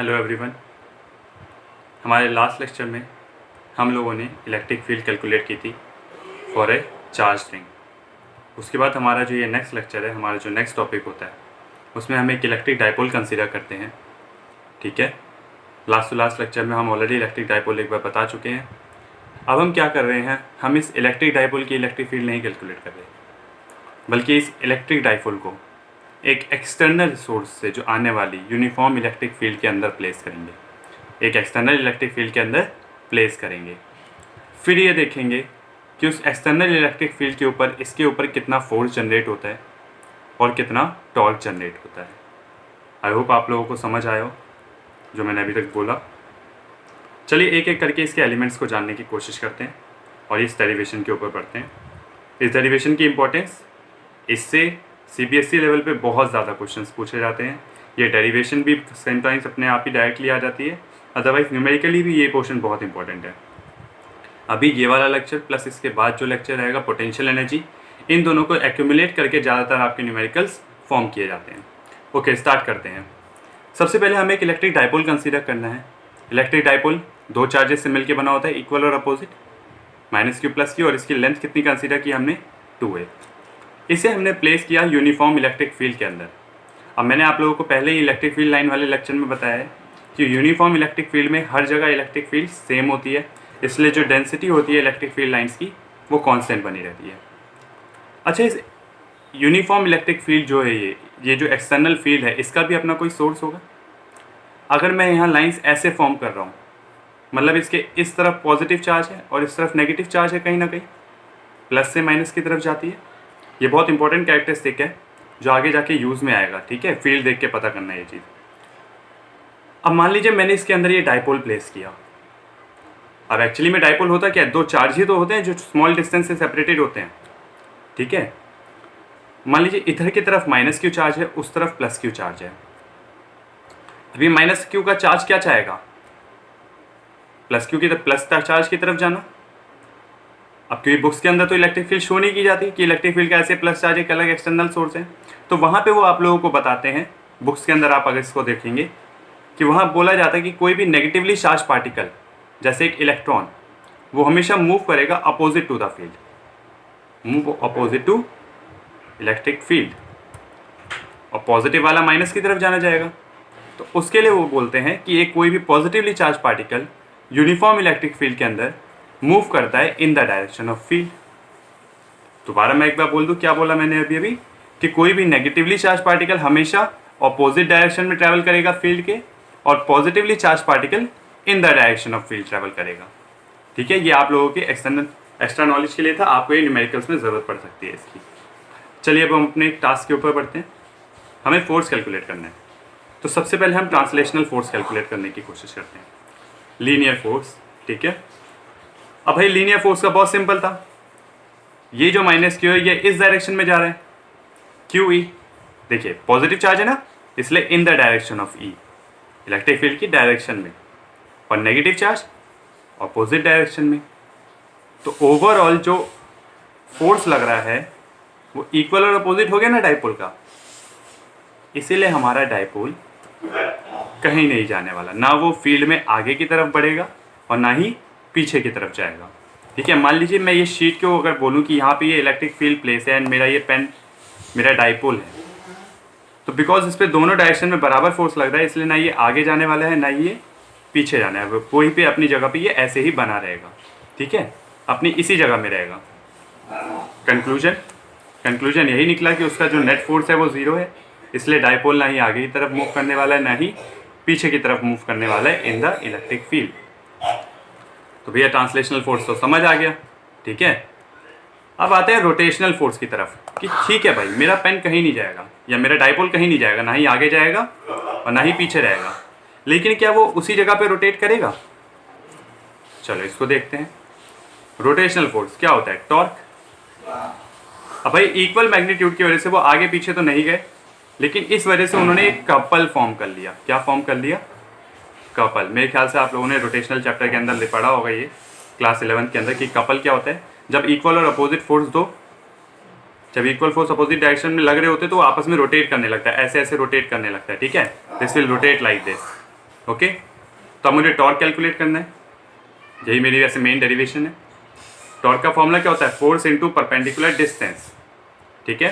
Hello everyone. हमारे last lecture में हम लोगों ने इलेक्ट्रिक फील्ड कैलकुलेट की थी फॉर ए चार्ज रिंग। उसके बाद हमारा जो ये नेक्स्ट लेक्चर है, हमारा जो नेक्स्ट टॉपिक होता है, उसमें हम एक इलेक्ट्रिक डाइपोल कंसीडर करते हैं। ठीक है, लास्ट टू लास्ट लेक्चर में हम ऑलरेडी इलेक्ट्रिक डाइपोल एक बार बता चुके हैं। अब हम क्या कर रहे हैं, हम इस इलेक्ट्रिक डाइपोल की इलेक्ट्रिक फील्ड नहीं कैलकुलेट कर रहे, बल्कि इस इलेक्ट्रिक डाइपोल को एक एक्सटर्नल सोर्स से जो आने वाली यूनिफॉर्म इलेक्ट्रिक फील्ड के अंदर प्लेस करेंगे। एक एक्सटर्नल इलेक्ट्रिक फील्ड के अंदर प्लेस करेंगे। फिर ये देखेंगे कि उस एक्सटर्नल इलेक्ट्रिक फील्ड के ऊपर इसके ऊपर कितना फोर्स जनरेट होता है और कितना टॉर्क जनरेट होता है। आई होप आप लोगों को समझ आया हो जो मैंने अभी तक बोला। चलिए एक एक करके इसके एलिमेंट्स को जानने की कोशिश करते हैं और इस डेरिवेशन के ऊपर पढ़ते हैं। इस डेरिवेशन की इम्पोर्टेंस, इससे CBSE लेवल पे बहुत ज़्यादा क्वेश्चंस पूछे जाते हैं। ये डेरिवेशन भी समटाइम्स अपने आप ही डायरेक्टली आ जाती है, अदरवाइज न्यूमेरिकली भी ये पोर्शन बहुत इंपॉर्टेंट है। अभी ये वाला लेक्चर प्लस इसके बाद जो लेक्चर रहेगा पोटेंशियल एनर्जी, इन दोनों को एक्यूमुलेट करके ज़्यादातर आपके न्यूमेरिकल्स फॉर्म किए जाते हैं। ओके, स्टार्ट करते हैं। सबसे पहले हमें एक इलेक्ट्रिक डाइपोल कंसीडर करना है। इलेक्ट्रिक डाइपोल दो चार्जेस से मिलकर बना होता है, इक्वल और अपोजिट, -q + q, और इसकी लेंथ कितनी कंसीडर की हमने, 2a। इसे हमने प्लेस किया यूनिफॉर्म इलेक्ट्रिक फील्ड के अंदर। अब मैंने आप लोगों को पहले ही इलेक्ट्रिक फील्ड लाइन वाले लेक्चर में बताया है कि यूनिफॉर्म इलेक्ट्रिक फील्ड में हर जगह इलेक्ट्रिक फील्ड सेम होती है, इसलिए जो डेंसिटी होती है इलेक्ट्रिक फील्ड लाइंस की वो कांस्टेंट बनी रहती है। अच्छा, इस यूनिफॉर्म इलेक्ट्रिक फील्ड जो है, ये जो एक्सटर्नल फील्ड है, इसका भी अपना कोई सोर्स होगा। अगर मैं यहाँ लाइन्स ऐसे फॉर्म कर रहा हूँ, मतलब इसके इस तरफ पॉजिटिव चार्ज है और इस तरफ नेगेटिव चार्ज है, कहीं ना कहीं प्लस से माइनस की तरफ जाती है। ये बहुत इंपॉर्टेंट कैरेक्टरिस्टिक है जो आगे जाके यूज़ में आएगा। ठीक है, फील्ड देख के पता करना है ये चीज़। अब मान लीजिए मैंने इसके अंदर ये डाइपोल प्लेस किया। अब एक्चुअली में डाइपोल होता क्या है, दो चार्ज ही तो होते हैं जो स्मॉल डिस्टेंस से सेपरेटेड होते हैं। ठीक है, मान लीजिए इधर की तरफ -q चार्ज है, उस तरफ +q चार्ज है। अभी -q का चार्ज क्या चाहेगा, +q की तरफ, प्लस चार्ज की तरफ जाना। अब क्योंकि बुक्स के अंदर तो इलेक्ट्रिक फील्ड शो नहीं की जाती कि इलेक्ट्रिक फील्ड का ऐसे प्लस चार्ज एक अलग एक्सटर्नल सोर्स है, तो वहाँ पे वो आप लोगों को बताते हैं बुक्स के अंदर। आप अगर इसको देखेंगे कि वहाँ बोला जाता है कि कोई भी नेगेटिवली चार्ज पार्टिकल जैसे एक इलेक्ट्रॉन, वो हमेशा मूव करेगा opposite to the field, move opposite to electric field, और पॉजिटिव वाला माइनस की तरफ जाना जाएगा। तो उसके लिए वो बोलते हैं कि एक कोई भी positively charge particle uniform electric field के अंदर मूव करता है in the direction of field. दोबारा मैं एक बार बोल दूं, क्या बोला मैंने अभी कि कोई भी नेगेटिवली चार्ज पार्टिकल हमेशा ऑपोजिट डायरेक्शन में ट्रैवल करेगा फील्ड के, और positively charge particle in the direction of field travel करेगा। ठीक है, ये आप लोगों के एक्स्ट्रा नॉलेज के लिए था, आपको ये न्यूमेरिकल्स में ज़रूरत पड़ सकती है इसकी। चलिए अब हम अपने टास्क के ऊपर बढ़ते हैं। हमें फोर्स कैलकुलेट करना है, तो सबसे पहले हम ट्रांसलेशनल फोर्स कैलकुलेट करने की कोशिश करते हैं, लीनियर फोर्स। ठीक है, अब भाई लीनियर फोर्स का बहुत सिंपल था, ये जो -q है ये इस डायरेक्शन में जा रहा है, QE। देखिए पॉजिटिव चार्ज है ना, इसलिए in the direction of E, electric field की डायरेक्शन में, और नेगेटिव चार्ज अपोजिट डायरेक्शन में। तो ओवरऑल जो फोर्स लग रहा है वो इक्वल और अपोजिट हो गया ना डाइपोल का, इसीलिए हमारा डाइपोल कहीं नहीं जाने वाला, ना वो फील्ड में आगे की तरफ बढ़ेगा और ना ही पीछे की तरफ जाएगा। ठीक है, मान लीजिए मैं ये शीट को अगर बोलूँ कि यहाँ पे ये इलेक्ट्रिक फील्ड प्लेस है एंड मेरा ये पेन मेरा डाइपोल है, तो बिकॉज इस पर दोनों डायरेक्शन में बराबर फोर्स लग रहा है, इसलिए ना ये आगे जाने वाला है ना ये पीछे जाना है, कोई पे अपनी जगह पे ये ऐसे ही बना रहेगा। ठीक है, अपनी इसी जगह में रहेगा। कंक्लूजन यही निकला कि उसका जो नेट फोर्स है वो 0 है, इसलिए डाइपोल ना ही आगे की तरफ मूव करने वाला है ना ही पीछे की तरफ मूव करने वाला है इन द इलेक्ट्रिक फील्ड। तो भैया ट्रांसलेशनल फोर्स तो समझ आ गया। ठीक है, अब आते हैं रोटेशनल फोर्स की तरफ कि ठीक है भाई, मेरा पेन कहीं नहीं जाएगा या मेरा डाइपोल कहीं नहीं जाएगा, ना ही आगे जाएगा और ना ही पीछे रहेगा, लेकिन क्या वो उसी जगह पे रोटेट करेगा। चलो इसको देखते हैं। रोटेशनल फोर्स क्या होता है, टॉर्क। अब भाई इक्वल मैग्नीट्यूड की वजह से वो आगे पीछे तो नहीं गए, लेकिन इस वजह से उन्होंने एक कपल फॉर्म कर लिया। क्या फॉर्म कर लिया, कपल। मेरे ख्याल से आप लोगों ने रोटेशनल चैप्टर के अंदर पढ़ा होगा ये क्लास 11 के अंदर कि कपल क्या होता है, जब इक्वल और अपोजिट फोर्स जब इक्वल फोर्स अपोजिट डायरेक्शन में लग रहे होते तो वो आपस में रोटेट करने लगता है, ऐसे ऐसे रोटेट करने लगता है। ठीक है, this will rotate like this. Okay, तो अब मुझे टॉर्क कैलकुलेट करना है, यही मेरी वैसे मेन डेरिवेशन है। टॉर्क का फॉर्मूला क्या होता है? फोर्स इंटू परपेंडिकुलर डिस्टेंस, ठीक है,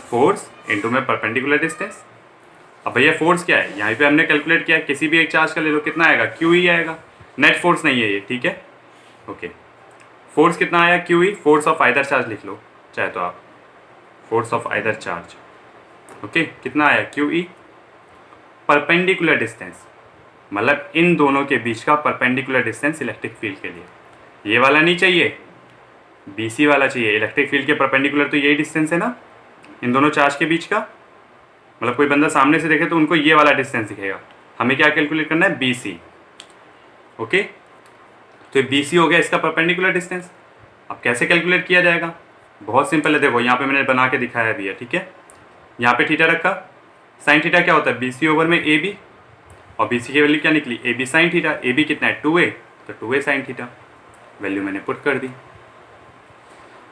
फोर्स इंटू में परपेंडिकुलर डिस्टेंस। अब भैया फोर्स क्या है, यहाँ पे हमने कैलकुलेट किया, किसी भी एक चार्ज का ले लो, कितना आएगा? क्यू ही आएगा, नेट फोर्स नहीं है ये, ठीक है। ओके, फोर्स कितना आया? Q he, force of either charge लिख लो चाहे तो आप, force of either charge. Okay, कितना आया? Q E. परपेंडिकुलर डिस्टेंस मतलब इन दोनों के बीच का परपेंडिकुलर डिस्टेंस इलेक्ट्रिक फील्ड के लिए, ये वाला नहीं चाहिए, BC वाला चाहिए। इलेक्ट्रिक फील्ड के परपेंडिकुलर तो यही डिस्टेंस है ना इन दोनों चार्ज के बीच का, मतलब कोई बंदा सामने से देखे तो उनको ये वाला डिस्टेंस दिखेगा। हमें क्या कैलकुलेट करना है? BC। ओके, तो BC हो गया इसका परपेंडिकुलर डिस्टेंस। अब कैसे कैलकुलेट किया जाएगा? बहुत सिंपल है, देखो यहाँ पे मैंने बना के दिखाया भी है, ठीक है। यहाँ पे थीटा रखा, साइन थीटा क्या होता है? BC ओवर में AB, और BC की वैल्यू क्या निकली? AB sine theta. AB कितना है? 2A, तो 2A साइन थीटा, वैल्यू मैंने पुट कर दी।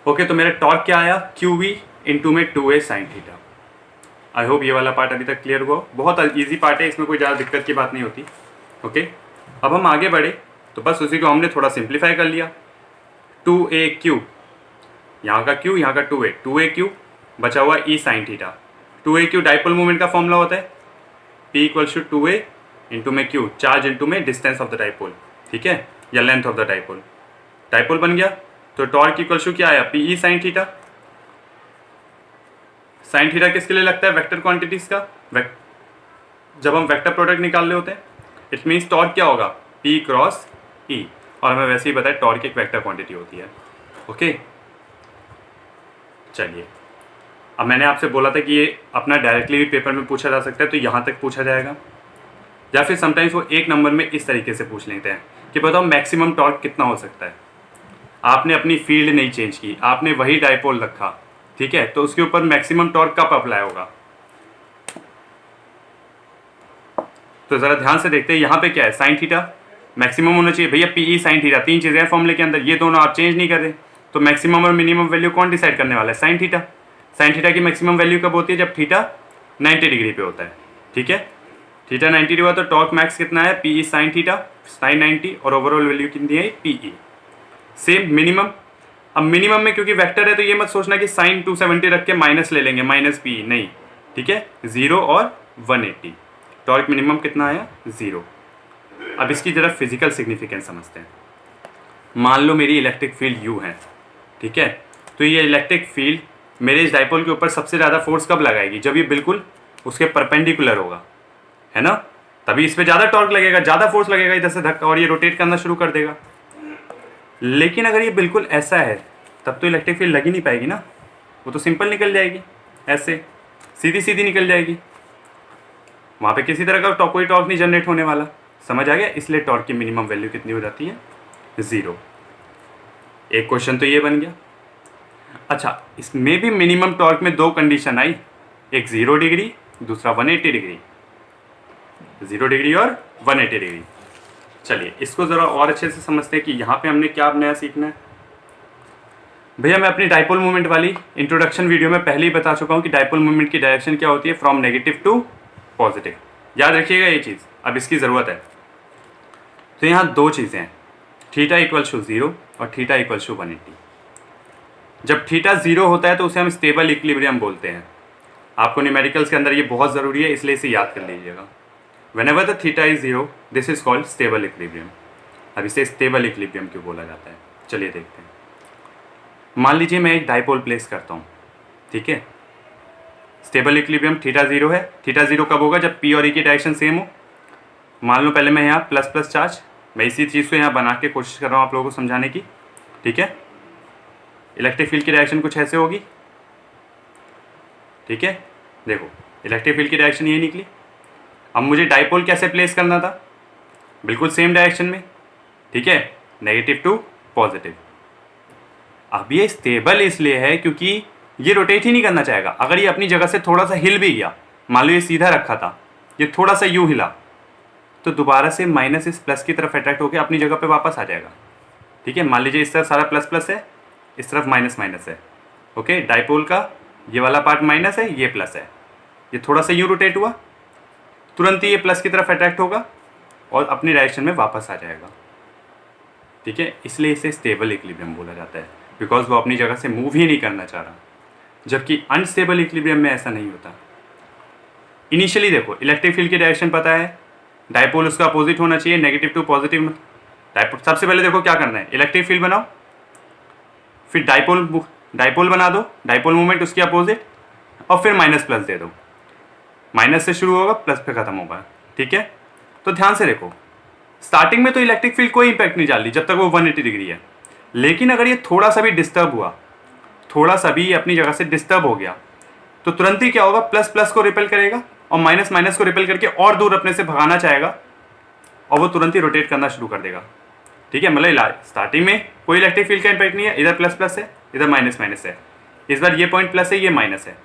ओके, तो मेरा टॉर्क क्या आया? QV इंटू में 2A sine theta. I hope ये वाला पार्ट अभी तक क्लियर हुआ। बहुत ईजी पार्ट है, इसमें कोई ज़्यादा दिक्कत की बात नहीं होती। ओके, अब हम आगे बढ़े तो बस उसी को हमने थोड़ा सिंप्लीफाई कर लिया। 2AQ, यहाँ का Q, यहाँ का 2A, 2AQ बचा हुआ E sine theta. 2AQ dipole moment का फॉर्मूला होता है P equals to 2A into में Q, चार्ज इंटू में डिस्टेंस ऑफ द डाइपोल, ठीक है, या length of the dipole. Dipole बन गया तो टॉर्क इक्वल्स टू क्या आया? PE sine theta. Sine theta किसके लिए लगता है? वेक्टर क्वांटिटीज का, जब हम वेक्टर प्रोडक्ट निकाल रहे होते हैं। इट मीन्स टॉर्क क्या होगा? P क्रॉस E, और हमें वैसे ही पता है टॉर्क एक वेक्टर क्वांटिटी होती है। ओके, चलिए, अब मैंने आपसे बोला था कि ये अपना डायरेक्टली भी पेपर में पूछा जा सकता है, तो यहाँ तक पूछा जाएगा, या फिर समटाइम्स वो एक नंबर में इस तरीके से पूछ लेते हैं कि बताओ मैक्सिमम टॉर्क कितना हो सकता है। आपने अपनी फील्ड नहीं चेंज की, आपने वही डाइपोल रखा, ठीक है, तो उसके ऊपर मैक्सिमम टॉर्क कब अप्लाई होगा? तो जरा ध्यान से देखते हैं, यहाँ पे क्या है? साइन थीटा मैक्सिमम होना चाहिए भैया, PE साइन थीटा, तीन चीजें हैं फॉर्मूले के अंदर, ये दोनों आप चेंज नहीं कर रहे, तो मैक्सिमम और मिनिमम वैल्यू कौन डिसाइड करने वाला है? Sign theta. साइन थीटा की मैक्सिमम वैल्यू कब होती है? जब थीटा 90 डिग्री पे होता है, ठीक है। थीटा 90 डिग्री हुआ तो टॉर्क मैक्स कितना है? PE साइन थीटा, साइन 90, और ओवरऑल वैल्यू कितनी है? PE। सेम मिनिमम, अब मिनिमम में क्योंकि वेक्टर है तो ये मत सोचना कि साइन 270 रख के माइनस ले लेंगे, माइनस PE नहीं, ठीक है, 0 और 180। टॉर्क मिनिमम कितना आया? 0। अब इसकी जरा फिजिकल सिग्निफिकेंस समझते हैं। मान लो मेरी इलेक्ट्रिक फील्ड U है, ठीक है, तो ये इलेक्ट्रिक फील्ड मेरे इस डाइपोल के ऊपर सबसे ज़्यादा फोर्स कब लगाएगी? जब ये बिल्कुल उसके परपेंडिकुलर होगा, है ना, तभी इस पर ज़्यादा टॉर्क लगेगा, ज़्यादा फोर्स लगेगा इधर से धक्का, और ये रोटेट करना शुरू कर देगा। लेकिन अगर ये बिल्कुल ऐसा है तब तो इलेक्ट्रिक फील्ड लग ही नहीं पाएगी ना, वो तो सिंपल निकल जाएगी, ऐसे सीधी सीधी निकल जाएगी, वहाँ पे किसी तरह का कोई टॉर्क नहीं जनरेट होने वाला। समझ आ गया? इसलिए टॉर्क की मिनिमम वैल्यू कितनी हो जाती है? 0। एक क्वेश्चन तो ये बन गया। अच्छा, इसमें भी मिनिमम टॉर्क में दो कंडीशन आई, एक 0 डिग्री, दूसरा 180 डिग्री, 0 डिग्री और 180 डिग्री। चलिए इसको ज़रा और अच्छे से समझते हैं कि यहाँ पे हमने क्या नया सीखना है। भैया मैं अपनी डाइपोल मोमेंट वाली इंट्रोडक्शन वीडियो में पहले ही बता चुका हूँ कि डाइपोल मोमेंट की डायरेक्शन क्या होती है, फ्रॉम नेगेटिव टू पॉजिटिव। याद रखिएगा ये चीज़, अब इसकी ज़रूरत है। तो यहाँ दो चीज़ें हैं, थीटा इक्वल्स टू 0 और थीटा इक्वल्स टू 180। जब थीटा 0 होता है तो उसे हम स्टेबल इक्विलिब्रियम बोलते हैं। आपको न्यूमेरिकल्स के अंदर ये बहुत ज़रूरी है, इसलिए इसे याद कर लीजिएगा। Whenever the theta is 0, this is called stable equilibrium। अब इसे स्टेबल इक्विलिब्रियम क्यों बोला जाता है, चलिए देखते हैं। मान लीजिए मैं एक डाइपोल प्लेस करता हूँ, ठीक है, स्टेबल इक्विलिब्रियम थीटा 0 है। थीटा 0 कब होगा? जब P और E की डायरेक्शन सेम हो। मान लो पहले मैं यहाँ प्लस प्लस चार्ज, मैं इसी चीज़ को यहाँ बना के कोशिश कर रहा हूँ आप लोगों को समझाने की, ठीक है। इलेक्ट्रिक फील्ड की डायरेक्शन कुछ ऐसे होगी, ठीक है, देखो इलेक्ट्रिक फील्ड की डायरेक्शन ये निकली। अब मुझे डाइपोल कैसे प्लेस करना था? बिल्कुल सेम डायरेक्शन में, ठीक है, नेगेटिव टू पॉजिटिव। अब ये स्टेबल इसलिए है क्योंकि ये रोटेट ही नहीं करना चाहेगा। अगर ये अपनी जगह से थोड़ा सा हिल भी गया, मान लो ये सीधा रखा था, ये थोड़ा सा यूं हिला, तो दोबारा से माइनस इस प्लस की तरफ अट्रैक्ट होकर अपनी जगह पे वापस आ जाएगा, ठीक है। मान लीजिए इस तरफ सारा प्लस प्लस है, इस तरफ माइनस माइनस है, ओके। डाइपोल का ये वाला पार्ट माइनस है, ये प्लस है, ये थोड़ा सा यूं रोटेट हुआ, तुरंत ही ये प्लस की तरफ अट्रैक्ट होगा, और अपनी डायरेक्शन में वापस आ जाएगा, ठीक है। इसलिए इसे स्टेबल इक्विलिब्रियम बोला जाता है, बिकॉज वो अपनी जगह से मूव ही नहीं करना चाह रहा। जबकि अनस्टेबल इक्विलिब्रियम में ऐसा नहीं होता। इनिशियली देखो, इलेक्ट्रिक फील्ड की डायरेक्शन पता है, डायपोल उसका अपोजिट होना चाहिए, नेगेटिव टू पॉजिटिव डायपोल। सबसे पहले देखो क्या करना है, इलेक्ट्रिक फील्ड बनाओ, फिर डायपोल बना दो, डायपोल मूवमेंट उसकी अपोजिट, और फिर माइनस प्लस दे दो। माइनस से शुरू होगा, प्लस पे खत्म होगा, ठीक है। तो ध्यान से देखो, स्टार्टिंग में तो इलेक्ट्रिक फील्ड कोई इंपैक्ट नहीं डाल रही जब तक वो 180 डिग्री है। लेकिन अगर ये थोड़ा सा भी डिस्टर्ब हुआ, थोड़ा सा भी अपनी जगह से डिस्टर्ब हो गया, तो तुरंत ही क्या होगा, प्लस प्लस को रिपेल करेगा और माइनस माइनस को रिपेल करके और दूर अपने से भगाना चाहेगा, और वो तुरंत ही रोटेट करना शुरू कर देगा, ठीक है। मतलब स्टार्टिंग में कोई इलेक्ट्रिक फील्ड का इंपैक्ट नहीं है, इधर प्लस प्लस है, इधर माइनस माइनस है, इस बार ये पॉइंट प्लस है, ये माइनस है।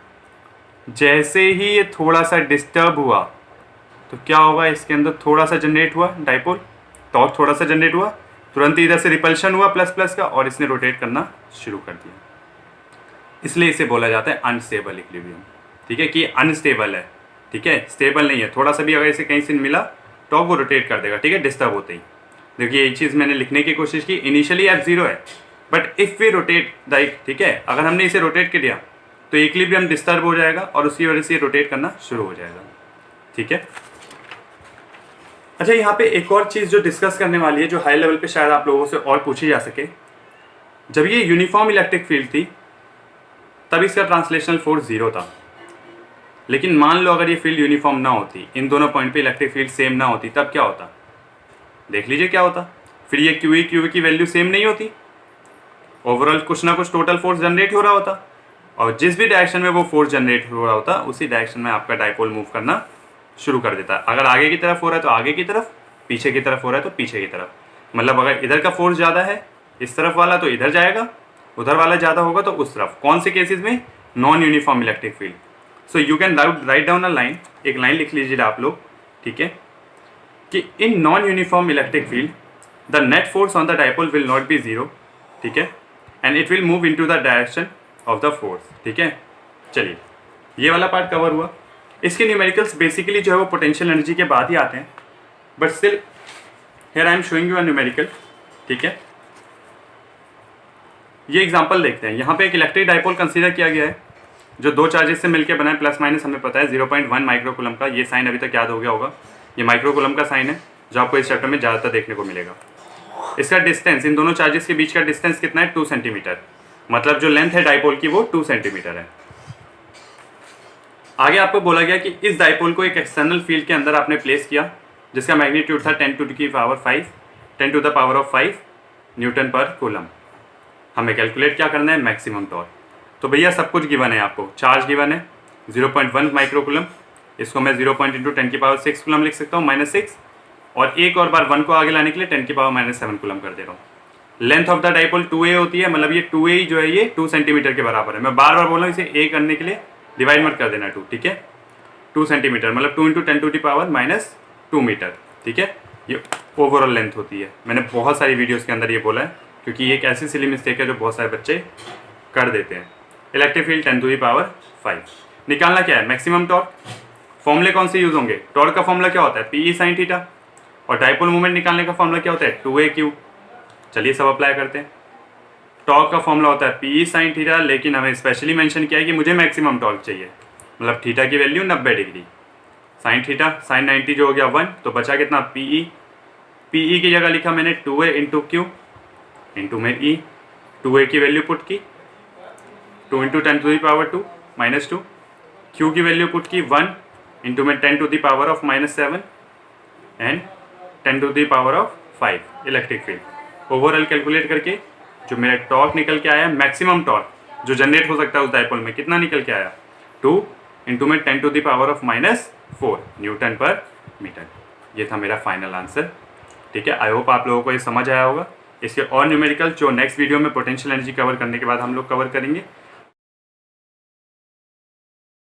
जैसे ही ये थोड़ा सा डिस्टर्ब हुआ तो क्या होगा, इसके अंदर थोड़ा सा जनरेट हुआ डायपोल, टॉर्क थोड़ा सा जनरेट हुआ, तुरंत ही इधर से रिपल्शन हुआ प्लस प्लस का, और इसने रोटेट करना शुरू कर दिया। इसलिए इसे बोला जाता है अनस्टेबल इक्विलिब्रियम, ठीक है, कि अनस्टेबल है, ठीक है, स्टेबल नहीं है। थोड़ा सा भी अगर इसे कहीं से मिला तो वो रोटेट कर देगा, ठीक है, डिस्टर्ब होते ही। देखिए ये चीज़ मैंने लिखने की कोशिश की, इनिशियली F0 है, but if we rotate like, ठीक है, अगर हमने इसे रोटेट कर दिया तो इक्विलिब्रियम डिस्टर्ब हो जाएगा और उसकी वजह से रोटेट करना शुरू हो जाएगा, ठीक है। अच्छा, यहाँ पे एक और चीज़ जो डिस्कस करने वाली है, जो हाई लेवल पे शायद आप लोगों से और पूछी जा सके, जब ये यूनिफॉर्म इलेक्ट्रिक फील्ड थी तब इसका ट्रांसलेशनल फोर्स 0 था। लेकिन मान लो अगर ये फील्ड यूनिफॉर्म ना होती, इन दोनों पॉइंट पे इलेक्ट्रिक फील्ड सेम ना होती, तब क्या होता, देख लीजिए क्या होता। फिर ये QE की वैल्यू सेम नहीं होती, ओवरऑल कुछ ना कुछ टोटल फोर्स जनरेट हो रहा होता, और जिस भी डायरेक्शन में वो फोर्स जनरेट हो रहा होता उसी डायरेक्शन में आपका डायपोल मूव करना शुरू कर देता है। अगर आगे की तरफ हो रहा है तो आगे की तरफ, पीछे की तरफ हो रहा है तो पीछे की तरफ। मतलब अगर इधर का फोर्स ज़्यादा है इस तरफ वाला तो इधर जाएगा, उधर वाला ज़्यादा होगा तो उस तरफ। कौन से केसेस में, non uniform electric field. So you can write down a line, एक लाइन लिख लीजिए आप लोग, ठीक है, कि in non uniform electric field the net force on the dipole will not be 0, ठीक है, and it will move into the direction of the force, ठीक है। चलिए ये वाला पार्ट कवर हुआ। इसके न्यूमेरिकल्स बेसिकली जो है वो पोटेंशियल एनर्जी के बाद ही आते हैं, but still here I am showing you a numerical, ठीक है। ये एग्जांपल देखते हैं। यहाँ पे एक इलेक्ट्रिक डायपोल कंसीडर किया गया है जो दो चार्जेस से मिलकर बना है, प्लस माइनस हमें पता है 0.1 माइक्रोकूलम का। ये साइन अभी तक याद हो गया होगा, ये माइक्रोकूलम का साइन है जो आपको इस चैप्टर में ज़्यादातर देखने को मिलेगा। इसका डिस्टेंस, इन दोनों चार्जेस के बीच का डिस्टेंस कितना है, 2 सेंटीमीटर। मतलब जो लेंथ है डायपोल की वो 2 सेंटीमीटर है। आगे आपको बोला गया कि इस डायपोल को एक एक्सटर्नल फील्ड के अंदर आपने प्लेस किया जिसका मैग्नीट्यूड था 10 to the power of 5 newton per coulomb. हमें कैलकुलेट क्या करना है, मैक्सिमम टॉर्क। तो भैया सब कुछ गिवन है आपको, चार्ज गिवन है 0.1 माइक्रोकूलम, इसको मैं 0.10⁻⁶ कूलम लिख सकता हूँ, -6, और एक और बार 1 को आगे लाने के लिए 10⁻⁷ कूलम कर दे रहा हूँ। Length of the dipole 2a होती है, मतलब ये 2a जो है ये 2 सेंटीमीटर के बराबर है। मैं बार बार बोल रहा हूँ, इसे a करने के लिए डिवाइड मत कर देना 2, ठीक है। 2 सेंटीमीटर मतलब 2 × 10⁻⁻2 मीटर, ठीक है। ये ओवरऑल लेंथ होती है। मैंने बहुत सारी वीडियोज़ के अंदर ये बोला है क्योंकि ये एक ऐसी सिली मिस्टेक है जो बहुत सारे बच्चे कर देते हैं। इलेक्ट्रिक फील्ड 10⁵ निकालना क्या है, मैक्सिमम टॉर्क। फॉर्मूले कौन से यूज़ होंगे, टॉर्क का फॉर्मूला क्या होता है, PE sin थीटा, और डायपोल मूवमेंट निकालने का फॉर्मूला क्या होता है, 2AQ। चलिए सब अप्लाई करते हैं। टॉर्क का फॉर्मूला होता है PE sin थीटा, लेकिन हमें स्पेशली मेंशन किया है कि मुझे मैक्सिमम टॉर्क चाहिए, मतलब थीटा की value 90 degree. sin theta sin 90 जो हो गया 1, तो बचा कितना PE की जगह लिखा मैंने 2A × Q इंटू में E। 2A की वैल्यू पुट की 2 × 10⁻² -2, Q की वैल्यू पुट की 1 इंटू में 10⁻⁻7 and 10⁻5 electric field. Overall calculate करके जो मेरा टॉर्क निकल के आया, मैक्सिमम टॉर्क जो जनरेट हो सकता है उस डायपोल में, कितना निकल के आया, 2 इंटू में 10⁻⁻4 न्यूटन पर मीटर। ये था मेरा फाइनल आंसर, ठीक है। आई होप आप लोगों को ये समझ आया होगा। इसके और न्यूमेरिकल जो नेक्स्ट वीडियो में पोटेंशियल एनर्जी कवर करने के बाद हम लोग कवर करेंगे।